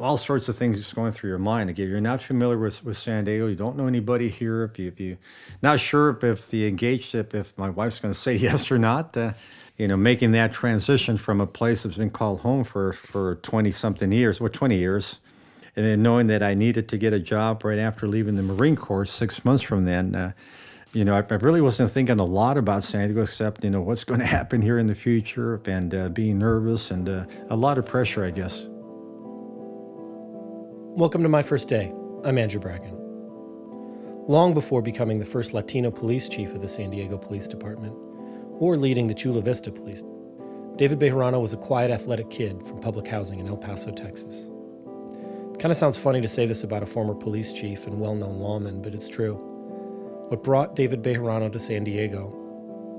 All sorts of things just going through your mind. Again, you're not familiar with San Diego. You don't know anybody here. If you not sure if the engaged, if my wife's going to say yes or not. Making that transition from a place that's been called home for 20 something years, 20 years, and then knowing that I needed to get a job right after leaving the Marine Corps 6 months from then. I really wasn't thinking a lot about San Diego except, what's going to happen here in the future and being nervous and a lot of pressure, I guess. Welcome to My First Day. I'm Andrew Bracken. Long before becoming the first Latino police chief of the San Diego Police Department, or leading the Chula Vista Police, David Bejarano was a quiet, athletic kid from public housing in El Paso, Texas. It kind of sounds funny to say this about a former police chief and well-known lawman, but it's true. What brought David Bejarano to San Diego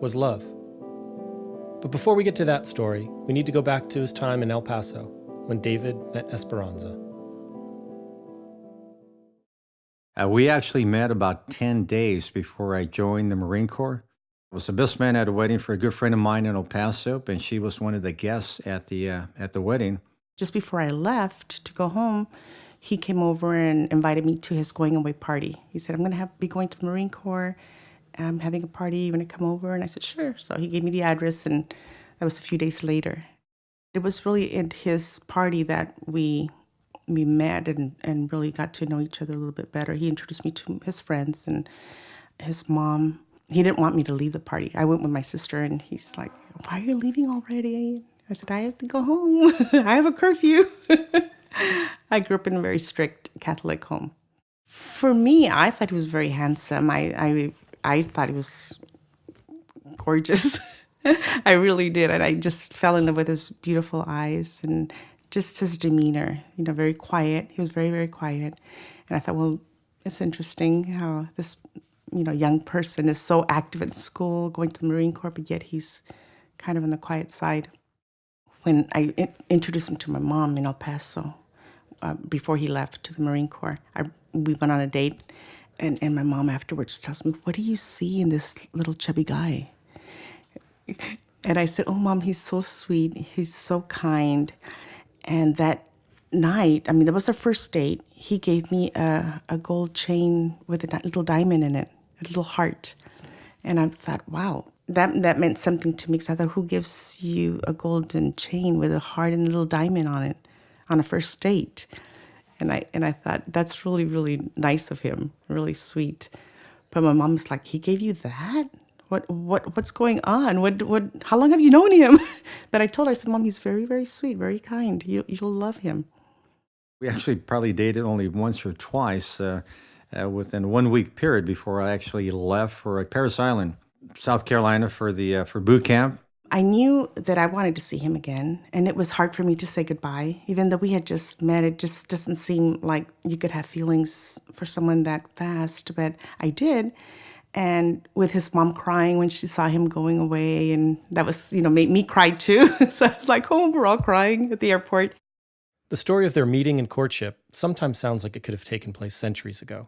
was love. But before we get to that story, we need to go back to his time in El Paso, when David met Esperanza. We actually met about 10 days before I joined the Marine Corps. I was the best man at a wedding for a good friend of mine in El Paso, and she was one of the guests at the wedding. Just before I left to go home, he came over and invited me to his going away party. He said, I'm going to be going to the Marine Corps. I'm having a party. You want to come over? And I said, sure. So he gave me the address, and that was a few days later. It was really at his party that we met and really got to know each other a little bit better. He introduced me to his friends and his mom. He didn't want me to leave the party. I went with my sister, and he's like, why are you leaving already? I said, I have to go home. I have a curfew. I grew up in a very strict Catholic home. For me, I thought he was very handsome. I thought he was gorgeous. I really did. And I just fell in love with his beautiful eyes and just his demeanor, very quiet. He was very, very quiet. And I thought, well, it's interesting how this, young person is so active in school, going to the Marine Corps, but yet he's kind of on the quiet side. When I introduced him to my mom in El Paso, before he left to the Marine Corps, we went on a date, and my mom afterwards tells me, what do you see in this little chubby guy? And I said, oh, Mom, he's so sweet. He's so kind. And that night, that was our first date, he gave me a gold chain with a little diamond in it, a little heart. And I thought, wow, that meant something to me, because I thought, who gives you a golden chain with a heart and a little diamond on it on a first date? And I thought, that's really, really nice of him, really sweet. But my mom was like, he gave you that? What's going on? How long have you known him? But I told her, I said, Mom, he's very, very sweet, very kind. You'll love him. We actually probably dated only once or twice within 1 week period before I actually left for Paris Island, South Carolina for boot camp. I knew that I wanted to see him again, and it was hard for me to say goodbye. Even though we had just met, it just doesn't seem like you could have feelings for someone that fast, but I did. And with his mom crying when she saw him going away, and that was, made me cry too. So I was like, oh, we're all crying at the airport. The story of their meeting and courtship sometimes sounds like it could have taken place centuries ago.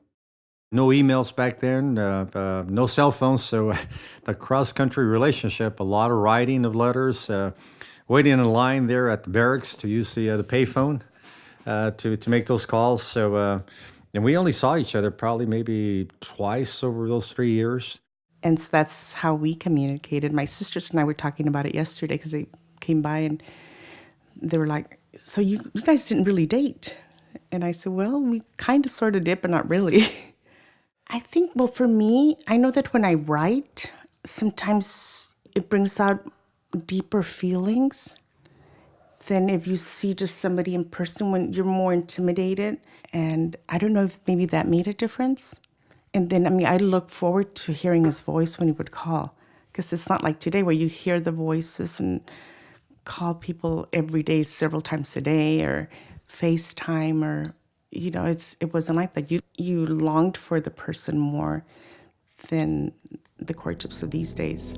No emails back then, no cell phones, so the cross-country relationship, a lot of writing of letters, waiting in line there at the barracks to use the payphone to make those calls. So, and we only saw each other probably maybe twice over those 3 years. And so that's how we communicated. My sisters and I were talking about it yesterday because they came by and they were like, so you guys didn't really date? And I said, well, we kind of sort of did, but not really. I think, well, for me, I know that when I write, sometimes it brings out deeper feelings than if you see just somebody in person when you're more intimidated. And I don't know if maybe that made a difference. And then, I look forward to hearing his voice when he would call, because it's not like today where you hear the voices and call people every day, several times a day, or FaceTime, or, it wasn't like that. You longed for the person more than the courtships of these days.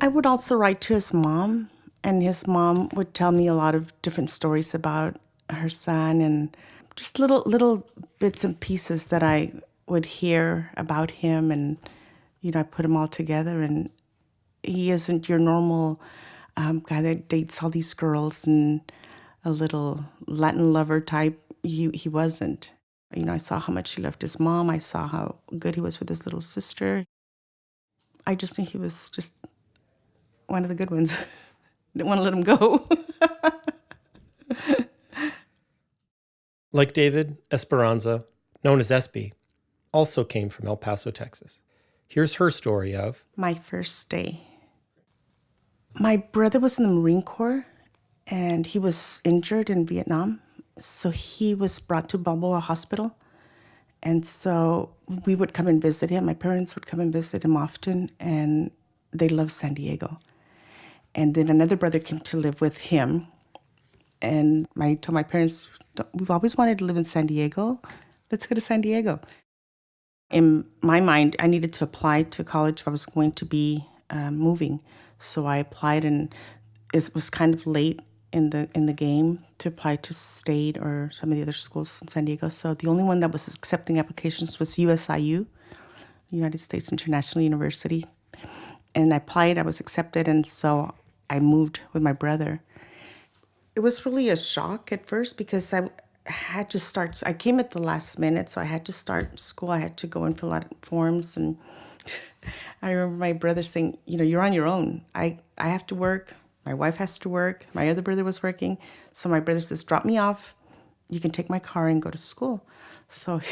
I would also write to his mom, and his mom would tell me a lot of different stories about her son, and just little bits and pieces that I would hear about him, and I put them all together, and He isn't your normal guy that dates all these girls and a little Latin lover type. He wasn't. I saw how much he loved his mom. I saw how good he was with his little sister. I just think he was just one of the good ones. Didn't want to let him go. Like David, Esperanza, known as Espy, also came from El Paso, Texas. Here's her story of My first day. My brother was in the Marine Corps, and he was injured in Vietnam. So he was brought to Balboa Hospital. And so we would come and visit him. My parents would come and visit him often, and they loved San Diego. And then another brother came to live with him. And I told my parents, we've always wanted to live in San Diego. Let's go to San Diego. In my mind, I needed to apply to college if I was going to be moving. So I applied, and it was kind of late in the game to apply to State or some of the other schools in San Diego. So the only one that was accepting applications was USIU, United States International University. And I applied, I was accepted, and so I moved with my brother. It was really a shock at first because I had to start. I came at the last minute, so I had to start school. I had to go and fill out forms. And I remember my brother saying, you're on your own. I have to work. My wife has to work. My other brother was working. So my brother says, drop me off. You can take my car and go to school. So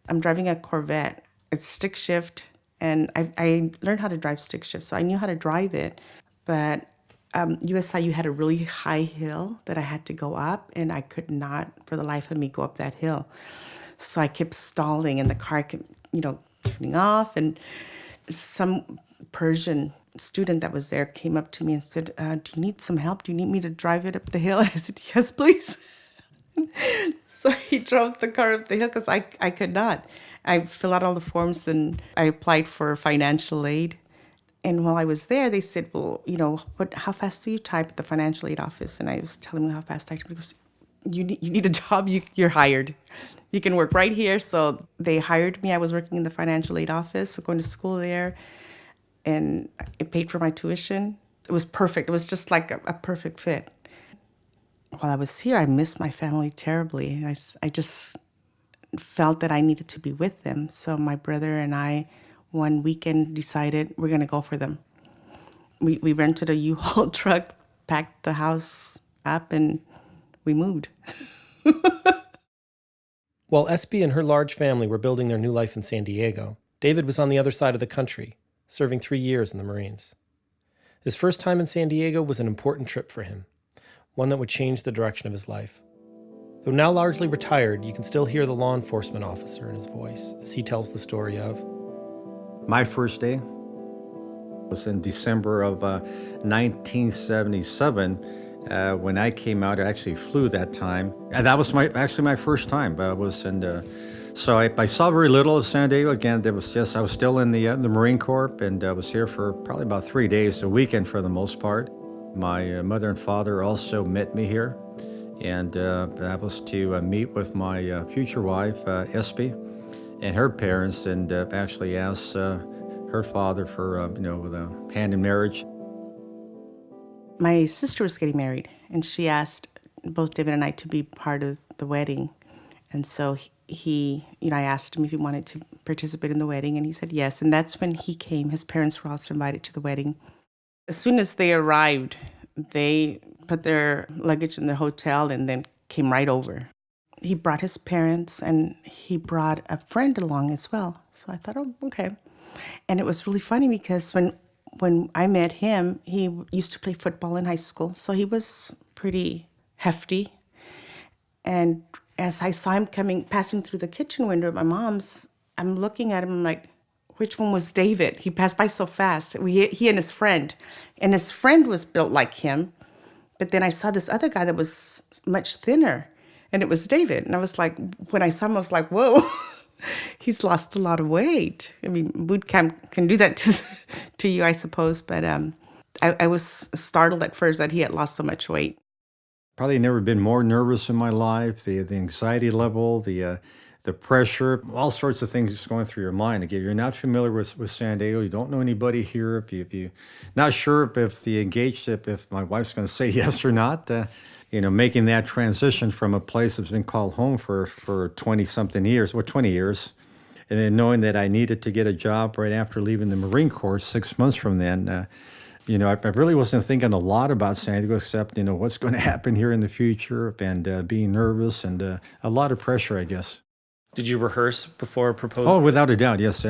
I'm driving a Corvette. It's stick shift. And I learned how to drive stick shift. So I knew how to drive it. But USIU had a really high hill that I had to go up. And I could not, for the life of me, go up that hill. So I kept stalling, and the car kept, turning off. And some Persian student that was there came up to me and said, do you need some help? Do you need me to drive it up the hill? And I said, yes, please. So he drove the car up the hill because I could not. I filled out all the forms, and I applied for financial aid. And while I was there, they said, well, how fast do you type at the financial aid office? And I was telling them how fast I type. Because you need a job, you're hired. You can work right here. So they hired me. I was working in the financial aid office, so going to school there. And it paid for my tuition. It was perfect. It was just like a perfect fit. While I was here, I missed my family terribly. I just felt that I needed to be with them. So my brother and I, one weekend, decided we're going to go for them. We rented a U-Haul truck, packed the house up, and we moved. While Espy and her large family were building their new life in San Diego, David was on the other side of the country, serving 3 years in the Marines. His first time in San Diego was an important trip for him, one that would change the direction of his life. Though now largely retired, you can still hear the law enforcement officer in his voice as he tells the story of My first day was in December of 1977. When I came out, I actually flew that time. And that was actually my first time. So I saw very little of San Diego. Again, I was still in the Marine Corps, and I was here for probably about 3 days, a weekend for the most part. My mother and father also met me here, and that was to meet with my future wife, Espy, and her parents, and actually ask her father for with a hand in marriage. My sister was getting married, and she asked both David and I to be part of the wedding. And so I asked him if he wanted to participate in the wedding, and he said yes. And that's when he came. His parents were also invited to the wedding. As soon as they arrived, they put their luggage in their hotel and then came right over. He brought his parents, and he brought a friend along as well. So I thought, oh, okay. And it was really funny because when I met him, he used to play football in high school, so he was pretty hefty. And as I saw him passing through the kitchen window at my mom's, I'm looking at him, I'm like, which one was David? He passed by so fast. He and his friend. And his friend was built like him. But then I saw this other guy that was much thinner, and it was David. And I was like, when I saw him, I was like, whoa, he's lost a lot of weight. I mean, boot camp can do that to you, I suppose. But I was startled at first that he had lost so much weight. Probably never been more nervous in my life. The anxiety level, the pressure, all sorts of things just going through your mind. Again, you're not familiar with San Diego. You don't know anybody here. If you not sure if the engaged, if my wife's going to say yes or not. Making that transition from a place that's been called home for 20 something years, 20 years, and then knowing that I needed to get a job right after leaving the Marine Corps 6 months from then. I really wasn't thinking a lot about San Diego except, what's going to happen here in the future and being nervous and a lot of pressure, I guess. Did you rehearse before proposing? Oh, without a doubt, yes.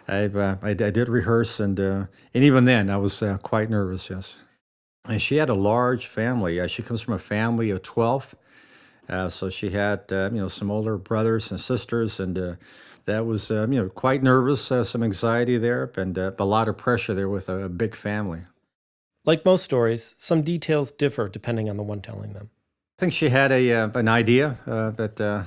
I did rehearse, and even then, I was quite nervous, yes. And she had a large family. She comes from a family of 12. So she had, some older brothers and sisters, and that was, quite nervous, some anxiety there, and a lot of pressure there with a big family. Like most stories, some details differ depending on the one telling them. I think she had an idea that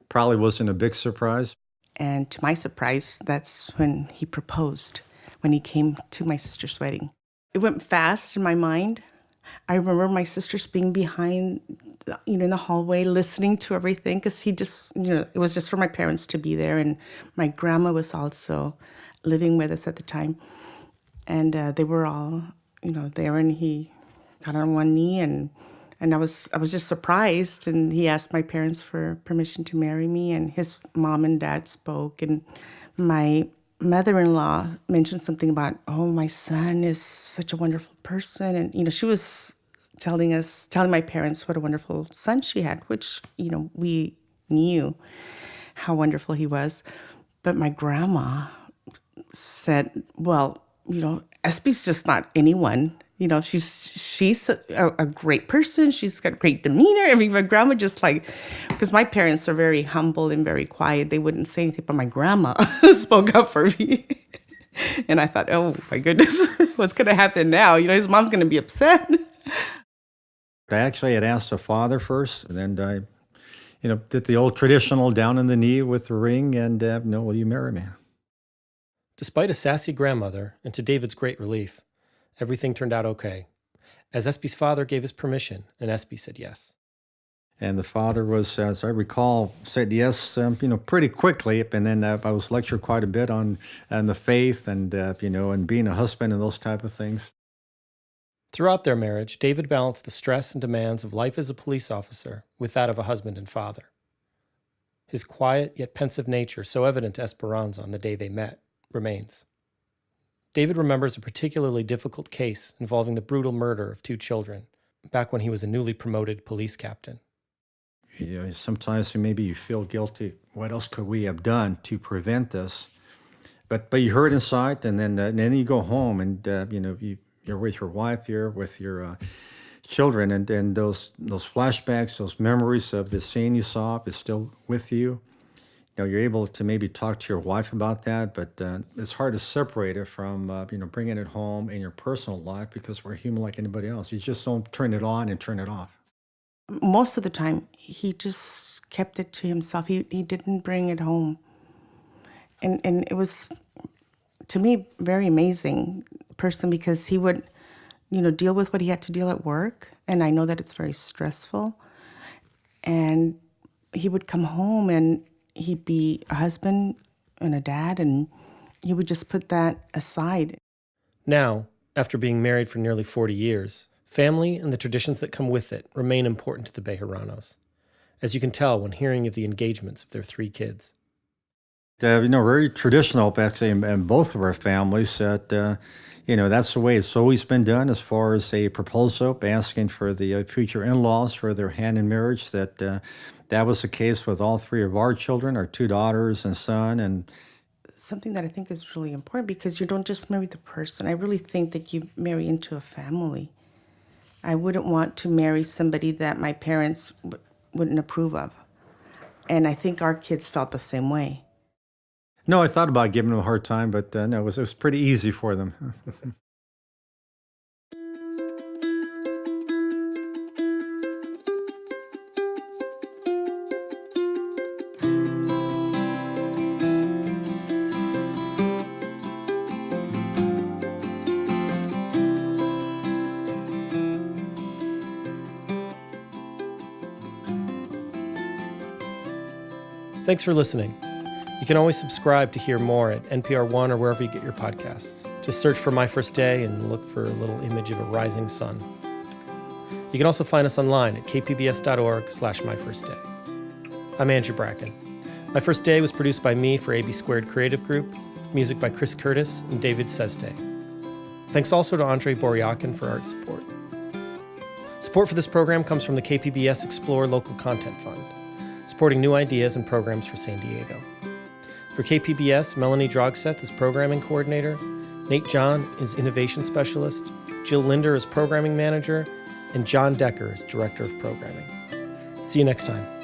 probably wasn't a big surprise. And to my surprise, that's when he proposed, when he came to my sister's wedding. It went fast in my mind. I remember my sisters being behind, in the hallway, listening to everything, because he just, it was just for my parents to be there. And my grandma was also living with us at the time. And they were all, there, and he got on one knee, and I was just surprised. And he asked my parents for permission to marry me, and his mom and dad spoke, and my mother-in-law mentioned something about, oh, my son is such a wonderful person. And, she was telling my parents what a wonderful son she had, which, we knew how wonderful he was. But my grandma said, well, Espy's just not anyone. She's a great person. She's got great demeanor. I mean, my grandma just because my parents are very humble and very quiet. They wouldn't say anything, but my grandma spoke up for me. And I thought, oh my goodness, what's going to happen now? His mom's going to be upset. I actually had asked the father first, and then I, did the old traditional down on the knee with the ring and, will you marry me? Despite a sassy grandmother, and to David's great relief, everything turned out okay, as Espy's father gave his permission, and Espy said yes. And the father was, as I recall, said yes, pretty quickly. And then I was lectured quite a bit on the faith and, and being a husband and those type of things. Throughout their marriage, David balanced the stress and demands of life as a police officer with that of a husband and father. His quiet yet pensive nature, so evident to Esperanza on the day they met, remains. David remembers a particularly difficult case involving the brutal murder of 2 children, back when he was a newly promoted police captain. Sometimes maybe you feel guilty. What else could we have done to prevent this? But you hurt inside, and then you go home, and you're with your wife, you're with your children, and those flashbacks, those memories of the scene you saw is still with you. You're able to maybe talk to your wife about that, but it's hard to separate it from, bringing it home in your personal life, because we're human like anybody else. You just don't turn it on and turn it off. Most of the time, he just kept it to himself. He didn't bring it home. And it was, to me, very amazing person, because he would, deal with what he had to deal at work. And I know that it's very stressful. And he would come home and he'd be a husband and a dad, and he would just put that aside. Now, after being married for nearly 40 years, family and the traditions that come with it remain important to the Bejaranos, as you can tell when hearing of the engagements of their 3 kids. Very traditional, actually, in both of our families. That that's the way it's always been done, as far as a proposal, asking for the future in-laws for their hand in marriage. That was the case with all 3 of our children, our 2 daughters and son. And something that I think is really important, because you don't just marry the person. I really think that you marry into a family. I wouldn't want to marry somebody that my parents wouldn't approve of. And I think our kids felt the same way. No, I thought about giving them a hard time, but no, it was pretty easy for them. Thanks for listening. You can always subscribe to hear more at NPR One or wherever you get your podcasts. Just search for My First Day and look for a little image of a rising sun. You can also find us online at kpbs.org/myfirstday. I'm Andrew Bracken. My First Day was produced by me for AB Squared Creative Group, music by Chris Curtis and David Sesday. Thanks also to Andre Boryakin for art support. Support for this program comes from the KPBS Explore Local Content Fund, supporting new ideas and programs for San Diego. For KPBS, Melanie Drogseth is programming coordinator, Nate John is innovation specialist, Jill Linder is programming manager, and John Decker is director of programming. See you next time.